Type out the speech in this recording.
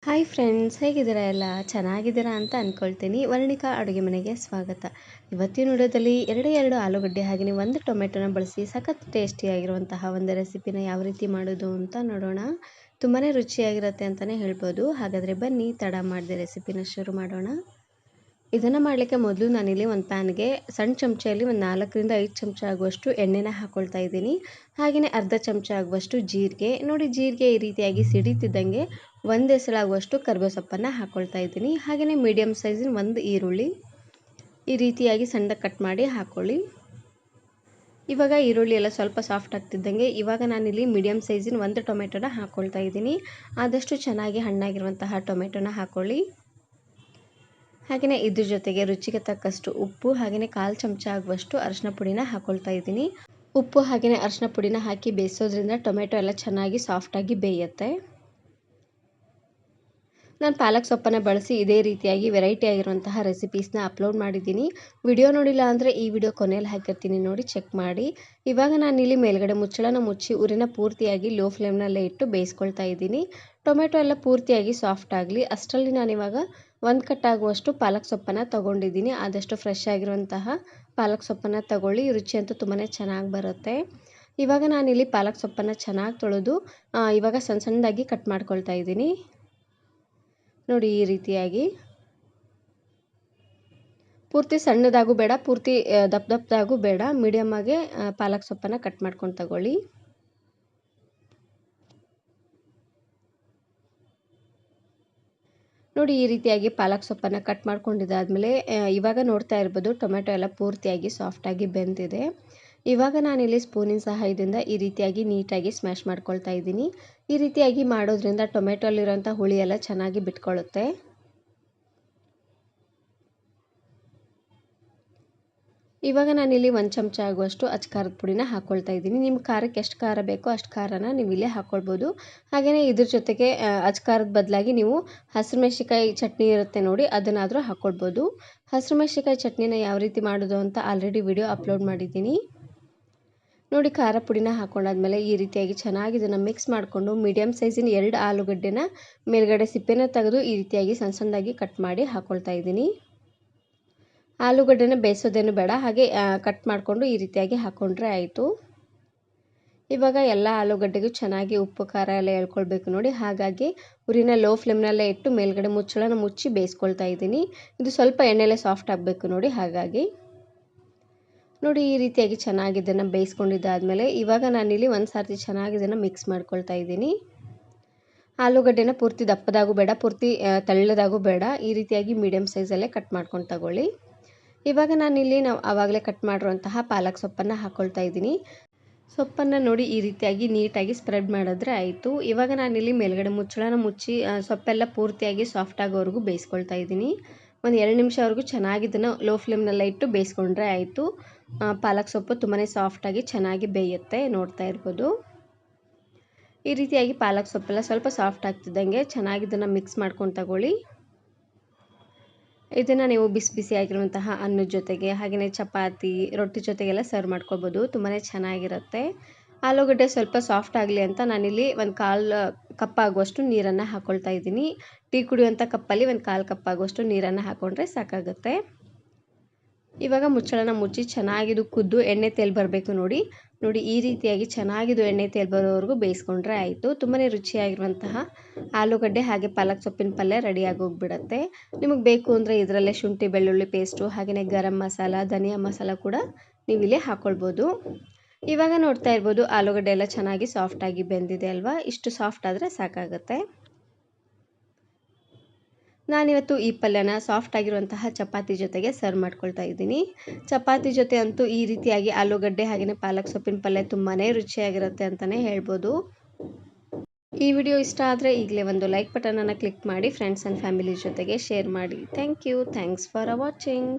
Hi friends, ಹೇಗಿದ್ದೀರಾ? ಎಲ್ಲ ಚೆನ್ನಾಗಿದ್ದೀರಾ ಅಂತ ಅಂದ್ಕೊಳ್ತೀನಿ. ವರ್ಣಿಕಾ ಅಡುಗೆ ಮನೆಗೆ ಸ್ವಾಗತ. ಇವತ್ತಿನ ವಿಡಿಯೋದಲ್ಲಿ ಎರಡು ಆಲೂಗಡ್ಡೆ ಹಾಗೆಯೇ ಒಂದು ಟೊಮೆಟೊನ ಬಳಸಿ ಸಖತ್ ಟೇಸ್ಟಿಯಾಗಿರುವಂತಹ ಒಂದು ರೆಸಿಪಿನ ಯಾವ ರೀತಿ ಮಾಡೋದು ಅಂತ ನೋಡೋಣ. ತುಂಬಾ ರುಚಿಯಾಗಿರುತ್ತೆ ಅಂತಲೇ ಹೇಳ್ಬೋದು. ಹಾಗಾದರೆ ಬನ್ನಿ ತಡ ಮಾಡದೆ ರೆಸಿಪಿನ ಶುರು ಮಾಡೋಣ. ಇದನ್ನು ಮಾಡಲಿಕ್ಕೆ ಮೊದಲು ನಾನಿಲ್ಲಿ ಒಂದು ಪ್ಯಾನ್ಗೆ ಸಣ್ಣ ಚಮಚೆಯಲ್ಲಿ ಒಂದು 4ರಿಂದ 5 ಚಮಚ ಆಗುವಷ್ಟು ಎಣ್ಣೆನ ಹಾಕ್ಕೊಳ್ತಾ ಇದ್ದೀನಿ. ಹಾಗೆಯೇ ಅರ್ಧ ಚಮಚ ಆಗುವಷ್ಟು ಜೀರಿಗೆ. ನೋಡಿ, ಜೀರಿಗೆ ಈ ರೀತಿಯಾಗಿ ಸಿಡಿತಿದ್ದಂಗೆ ಒಂದು ಎಸಳಾಗುವಷ್ಟು ಕರಿಬೇವು ಸೊಪ್ಪನ್ನು ಹಾಕ್ಕೊಳ್ತಾ ಇದ್ದೀನಿ. ಹಾಗೆಯೇ ಮೀಡಿಯಮ್ ಸೈಜಿನ ಒಂದು ಈರುಳ್ಳಿ ಈ ರೀತಿಯಾಗಿ ಸಣ್ಣದಾಗಿ ಕಟ್ ಮಾಡಿ ಹಾಕ್ಕೊಳ್ಳಿ. ಇವಾಗ ಈರುಳ್ಳಿ ಎಲ್ಲ ಸ್ವಲ್ಪ ಸಾಫ್ಟ್ ಆಗ್ತಿದ್ದಂಗೆ ಇವಾಗ ನಾನಿಲ್ಲಿ ಮೀಡಿಯಮ್ ಸೈಜಿನ ಒಂದು ಟೊಮೆಟೊನ ಹಾಕ್ಕೊಳ್ತಾ ಇದ್ದೀನಿ. ಆದಷ್ಟು ಚೆನ್ನಾಗಿ ಹಣ್ಣಾಗಿರುವಂತಹ ಟೊಮೆಟೊನ ಹಾಕ್ಕೊಳ್ಳಿ. ಹಾಗೆಯೇ ಇದ್ರ ಜೊತೆಗೆ ರುಚಿಗೆ ತಕ್ಕಷ್ಟು ಉಪ್ಪು ಹಾಗೆಯೇ 1/4 ಚಮಚ ಆಗುವಷ್ಟು ಅರಿಶಿನ ಪುಡಿನ ಹಾಕ್ಕೊಳ್ತಾ ಇದ್ದೀನಿ. ಉಪ್ಪು ಹಾಗೆಯೇ ಅರಿಶಿನ ಪುಡಿನ ಹಾಕಿ ಬೇಯಿಸೋದ್ರಿಂದ ಟೊಮೆಟೊ ಎಲ್ಲ ಚೆನ್ನಾಗಿ ಸಾಫ್ಟಾಗಿ ಬೇಯುತ್ತೆ. ನಾನು ಪಾಲಕ್ ಸೊಪ್ಪನ್ನು ಬಳಸಿ ಇದೇ ರೀತಿಯಾಗಿ ವೆರೈಟಿ ಆಗಿರುವಂತಹ ರೆಸಿಪೀಸ್ನ ಅಪ್ಲೋಡ್ ಮಾಡಿದ್ದೀನಿ. ವಿಡಿಯೋ ನೋಡಿಲ್ಲ ಅಂದರೆ ಈ ವಿಡಿಯೋ ಕೊನೆಯಲ್ಲಿ ಹಾಕಿರ್ತೀನಿ, ನೋಡಿ ಚೆಕ್ ಮಾಡಿ. ಇವಾಗ ನಾನಿಲ್ಲಿ ಮೇಲ್ಗಡೆ ಮುಚ್ಚಳನ ಮುಚ್ಚಿ ಉರಿನ ಪೂರ್ತಿಯಾಗಿ ಲೋ ಫ್ಲೇಮ್ನಲ್ಲೇ ಇಟ್ಟು ಬೇಯಿಸ್ಕೊಳ್ತಾ ಇದ್ದೀನಿ. ಟೊಮೆಟೊ ಎಲ್ಲ ಪೂರ್ತಿಯಾಗಿ ಸಾಫ್ಟ್ ಆಗಲಿ ಅಷ್ಟರಲ್ಲಿ ನಾನಿವಾಗ 1 ಕಟ್ ಆಗುವಷ್ಟು ಪಾಲಕ್ ಸೊಪ್ಪನ್ನು ತೊಗೊಂಡಿದ್ದೀನಿ. ಆದಷ್ಟು ಫ್ರೆಶ್ ಆಗಿರುವಂತಹ ಪಾಲಕ್ ಸೊಪ್ಪನ್ನು ತಗೊಳ್ಳಿ, ರುಚಿ ಅಂತೂ ತುಂಬಾ ಚೆನ್ನಾಗಿ ಬರುತ್ತೆ. ಇವಾಗ ನಾನಿಲ್ಲಿ ಪಾಲಕ್ ಸೊಪ್ಪನ್ನು ಚೆನ್ನಾಗಿ ತೊಳೆದು ಇವಾಗ ಸಣ್ಣದಾಗಿ ಕಟ್ ಮಾಡ್ಕೊಳ್ತಾ ಇದ್ದೀನಿ. ನೋಡಿ, ಈ ರೀತಿಯಾಗಿ ಪೂರ್ತಿ ಸಣ್ಣದಾಗೂ ಬೇಡ, ಪೂರ್ತಿ ದಪ್ಪದಾಗೂ ಬೇಡ, ಮೀಡಿಯಮ್ ಆಗಿ ಪಾಲಕ್ ಸೊಪ್ಪನ್ನು ಕಟ್ ಮಾಡ್ಕೊಂಡು ತಗೊಳ್ಳಿ. ನೋಡಿ, ಈ ರೀತಿಯಾಗಿ ಪಾಲಕ್ ಸೊಪ್ಪನ್ನು ಕಟ್ ಮಾಡ್ಕೊಂಡಿದ್ದಾದಮೇಲೆ ಇವಾಗ ನೋಡ್ತಾ ಇರ್ಬೋದು ಟೊಮೆಟೊ ಎಲ್ಲ ಪೂರ್ತಿಯಾಗಿ ಸಾಫ್ಟಾಗಿ ಬೆಂದಿದೆ. ಇವಾಗ ನಾನಿಲ್ಲಿ ಸ್ಪೂನಿನ ಸಹಾಯದಿಂದ ಈ ರೀತಿಯಾಗಿ ನೀಟಾಗಿ ಸ್ಮ್ಯಾಶ್ ಮಾಡ್ಕೊಳ್ತಾ ಇದ್ದೀನಿ. ಈ ರೀತಿಯಾಗಿ ಮಾಡೋದ್ರಿಂದ ಟೊಮೆಟೊ ಅಲ್ಲಿರೋಂಥ ಹುಳಿ ಎಲ್ಲ ಚೆನ್ನಾಗಿ ಬಿಟ್ಕೊಳ್ಳುತ್ತೆ. ಇವಾಗ ನಾನಿಲ್ಲಿ 1 ಚಮಚ ಆಗುವಷ್ಟು ಅಚ್ಕಾರದ ಪುಡಿನ ಹಾಕ್ಕೊಳ್ತಾ ಇದ್ದೀನಿ. ನಿಮ್ಮ ಖಾರಕ್ಕೆ ಎಷ್ಟು ಖಾರ ಬೇಕೋ ಅಷ್ಟು ಖಾರನ ನೀವು ಇಲ್ಲೇ ಹಾಕ್ಕೊಳ್ಬೋದು. ಹಾಗೆಯೇ ಇದ್ರ ಜೊತೆಗೆ ಅಚ್ಕಾರದ ಬದಲಾಗಿ ನೀವು ಹಸಿರು ಮೆಣಸಿಕಾಯಿ ಚಟ್ನಿ ಇರುತ್ತೆ ನೋಡಿ, ಅದನ್ನಾದರೂ ಹಾಕ್ಕೊಳ್ಬೋದು. ಹಸಿರು ಮೆಣಸಿಕಾಯಿ ಚಟ್ನಿನ ಯಾವ ರೀತಿ ಮಾಡೋದು ಅಂತ ಆಲ್ರೆಡಿ ವಿಡಿಯೋ ಅಪ್ಲೋಡ್ ಮಾಡಿದ್ದೀನಿ. ನೋಡಿ, ಖಾರ ಪುಡಿನ ಹಾಕ್ಕೊಂಡಾದ್ಮೇಲೆ ಈ ರೀತಿಯಾಗಿ ಚೆನ್ನಾಗಿ ಇದನ್ನು ಮಿಕ್ಸ್ ಮಾಡಿಕೊಂಡು ಮೀಡಿಯಮ್ ಸೈಜಿನ 2 ಆಲೂಗಡ್ಡೆನ ಮೇಲ್ಗಡೆ ಸಿಪ್ಪೆನ ತೆಗೆದು ಈ ರೀತಿಯಾಗಿ ಸಣ್ಣದಾಗಿ ಕಟ್ ಮಾಡಿ ಹಾಕ್ಕೊಳ್ತಾ ಇದ್ದೀನಿ. ಆಲೂಗಡ್ಡೆನ ಬೇಯಿಸೋದೇನು ಬೇಡ, ಹಾಗೆ ಕಟ್ ಮಾಡಿಕೊಂಡು ಈ ರೀತಿಯಾಗಿ ಹಾಕ್ಕೊಂಡ್ರೆ ಆಯಿತು. ಇವಾಗ ಎಲ್ಲ ಆಲೂಗಡ್ಡೆಗೂ ಚೆನ್ನಾಗಿ ಉಪ್ಪು ಖಾರ ಎಲ್ಲ ಎಳ್ಕೊಳ್ಬೇಕು ನೋಡಿ. ಹಾಗಾಗಿ ಉರಿನ ಲೋ ಫ್ಲೇಮ್ನಲ್ಲೇ ಇಟ್ಟು ಮೇಲ್ಗಡೆ ಮುಚ್ಚಳನ ಮುಚ್ಚಿ ಬೇಯಿಸ್ಕೊಳ್ತಾ ಇದ್ದೀನಿ. ಇದು ಸ್ವಲ್ಪ ಎಣ್ಣೆಲೆ ಸಾಫ್ಟ್ ಆಗಬೇಕು ನೋಡಿ. ಹಾಗಾಗಿ ನೋಡಿ, ಈ ರೀತಿಯಾಗಿ ಚೆನ್ನಾಗಿ ಇದನ್ನು ಬೇಯಿಸ್ಕೊಂಡಿದ್ದಾದಮೇಲೆ ಇವಾಗ ನಾನಿಲ್ಲಿ ಒಂದು ಸಾರ್ತಿ ಚೆನ್ನಾಗಿ ಇದನ್ನು ಮಿಕ್ಸ್ ಮಾಡ್ಕೊಳ್ತಾ ಇದ್ದೀನಿ. ಆಲೂಗಡ್ಡೆನ ಪೂರ್ತಿ ದಪ್ಪದಾಗೂ ಬೇಡ, ಪೂರ್ತಿ ತೆಳ್ಳದಾಗೂ ಬೇಡ, ಈ ರೀತಿಯಾಗಿ ಮೀಡಿಯಮ್ ಸೈಜಲ್ಲೇ ಕಟ್ ಮಾಡ್ಕೊಂಡು ತಗೊಳ್ಳಿ. ಇವಾಗ ನಾನಿಲ್ಲಿ ನಾವು ಆವಾಗಲೇ ಕಟ್ ಮಾಡಿರುವಂತಹ ಪಾಲಕ್ ಸೊಪ್ಪನ್ನು ಹಾಕ್ಕೊಳ್ತಾ ಇದ್ದೀನಿ. ಸೊಪ್ಪನ್ನು ನೋಡಿ ಈ ರೀತಿಯಾಗಿ ನೀಟಾಗಿ ಸ್ಪ್ರೆಡ್ ಮಾಡಿದ್ರೆ ಆಯಿತು. ಇವಾಗ ನಾನಿಲ್ಲಿ ಮೇಲ್ಗಡೆ ಮುಚ್ಚಳನ ಮುಚ್ಚಿ ಸೊಪ್ಪೆಲ್ಲ ಪೂರ್ತಿಯಾಗಿ ಸಾಫ್ಟ್ ಆಗೋವರೆಗೂ ಬೇಯಿಸ್ಕೊಳ್ತಾ ಇದ್ದೀನಿ. ಒಂದು 2 ನಿಮಿಷವರೆಗೂ ಚೆನ್ನಾಗಿ ಇದನ್ನು ಲೋ ಫ್ಲೇಮ್ನಲ್ಲೇ ಇಟ್ಟು ಬೇಯಿಸ್ಕೊಂಡ್ರೆ ಆಯಿತು. ಪಾಲಕ್ ಸೊಪ್ಪು ತುಂಬಾ ಸಾಫ್ಟಾಗಿ ಚೆನ್ನಾಗಿ ಬೇಯುತ್ತೆ, ನೋಡ್ತಾ ಇರ್ಬೋದು. ಈ ರೀತಿಯಾಗಿ ಪಾಲಕ್ ಸೊಪ್ಪೆಲ್ಲ ಸ್ವಲ್ಪ ಸಾಫ್ಟ್ ಆಗ್ತಿದ್ದಂಗೆ ಚೆನ್ನಾಗಿ ಇದನ್ನು ಮಿಕ್ಸ್ ಮಾಡ್ಕೊಂಡು ತಗೊಳ್ಳಿ. ಇದನ್ನು ನೀವು ಬಿಸಿ ಬಿಸಿಯಾಗಿರುವಂತಹ ಅನ್ನದ ಜೊತೆಗೆ ಹಾಗೆಯೇ ಚಪಾತಿ ರೊಟ್ಟಿ ಜೊತೆಗೆಲ್ಲ ಸರ್ವ್ ಮಾಡ್ಕೊಳ್ಬೋದು, ತುಂಬಾ ಚೆನ್ನಾಗಿರುತ್ತೆ. ಆಲೂಗಡ್ಡೆ ಸ್ವಲ್ಪ ಸಾಫ್ಟ್ ಆಗಲಿ ಅಂತ ನಾನಿಲ್ಲಿ 1/4 ಕಪ್ ಆಗುವಷ್ಟು ನೀರನ್ನು ಹಾಕ್ಕೊಳ್ತಾ ಇದ್ದೀನಿ. ಟೀ ಕುಡಿಯುವಂಥ ಕಪ್ಪಲ್ಲಿ 1/4 ಕಪ್ ಆಗುವಷ್ಟು ನೀರನ್ನು ಹಾಕ್ಕೊಂಡ್ರೆ ಸಾಕಾಗುತ್ತೆ. ಇವಾಗ ಮುಚ್ಚಳನ ಮುಚ್ಚಿ ಚೆನ್ನಾಗಿದು ಕುದ್ದು ಎಣ್ಣೆ ತೇಲ್ ಬರಬೇಕು ನೋಡಿ. ಈ ರೀತಿಯಾಗಿ ಚೆನ್ನಾಗಿದು ಎಣ್ಣೆ ತೇಲ್ ಬರೋವರೆಗೂ ಬೇಯಿಸ್ಕೊಂಡ್ರೆ ಆಯಿತು. ತುಂಬಾ ರುಚಿಯಾಗಿರುವಂತಹ ಆಲೂಗಡ್ಡೆ ಹಾಗೆ ಪಾಲಕ್ ಸೊಪ್ಪಿನ ಪಲ್ಯ ರೆಡಿಯಾಗಿ ಹೋಗ್ಬಿಡುತ್ತೆ. ನಿಮಗೆ ಬೇಕು ಅಂದರೆ ಇದರಲ್ಲೇ ಶುಂಠಿ ಬೆಳ್ಳುಳ್ಳಿ ಪೇಸ್ಟು ಹಾಗೆಯೇ ಗರಂ ಮಸಾಲ ಧನಿಯಾ ಮಸಾಲ ಕೂಡ ನೀವು ಇಲ್ಲೇ ಹಾಕ್ಕೊಳ್ಬೋದು. ಇವಾಗ ನೋಡ್ತಾ ಇರ್ಬೋದು ಆಲೂಗಡ್ಡೆ ಎಲ್ಲ ಚೆನ್ನಾಗಿ ಸಾಫ್ಟಾಗಿ ಬೆಂದಿದೆ ಅಲ್ವಾ. ಇಷ್ಟು ಸಾಫ್ಟ್ ಆದರೆ ಸಾಕಾಗುತ್ತೆ. ನಾನಿವತ್ತು ಈ ಪಲ್ಯನ ಸಾಫ್ಟ್ ಆಗಿರುವಂತಹ ಚಪಾತಿ ಜೊತೆಗೆ ಸರ್ವ್ ಮಾಡ್ಕೊಳ್ತಾ ಇದ್ದೀನಿ. ಚಪಾತಿ ಜೊತೆ ಅಂತೂ ಈ ರೀತಿಯಾಗಿ ಆಲೂಗಡ್ಡೆ ಹಾಗೆಯೇ ಪಾಲಕ್ ಸೊಪ್ಪಿನ ಪಲ್ಯ ತುಂಬಾ ರುಚಿಯಾಗಿರುತ್ತೆ ಅಂತಲೇ ಹೇಳ್ಬೋದು. ಈ ವಿಡಿಯೋ ಇಷ್ಟ ಆದರೆ ಈಗಲೇ ಒಂದು ಲೈಕ್ ಬಟನನ್ನು ಕ್ಲಿಕ್ ಮಾಡಿ ಫ್ರೆಂಡ್ಸ್ ಆ್ಯಂಡ್ ಫ್ಯಾಮಿಲಿ ಜೊತೆಗೆ ಶೇರ್ ಮಾಡಿ. Thanks for watching.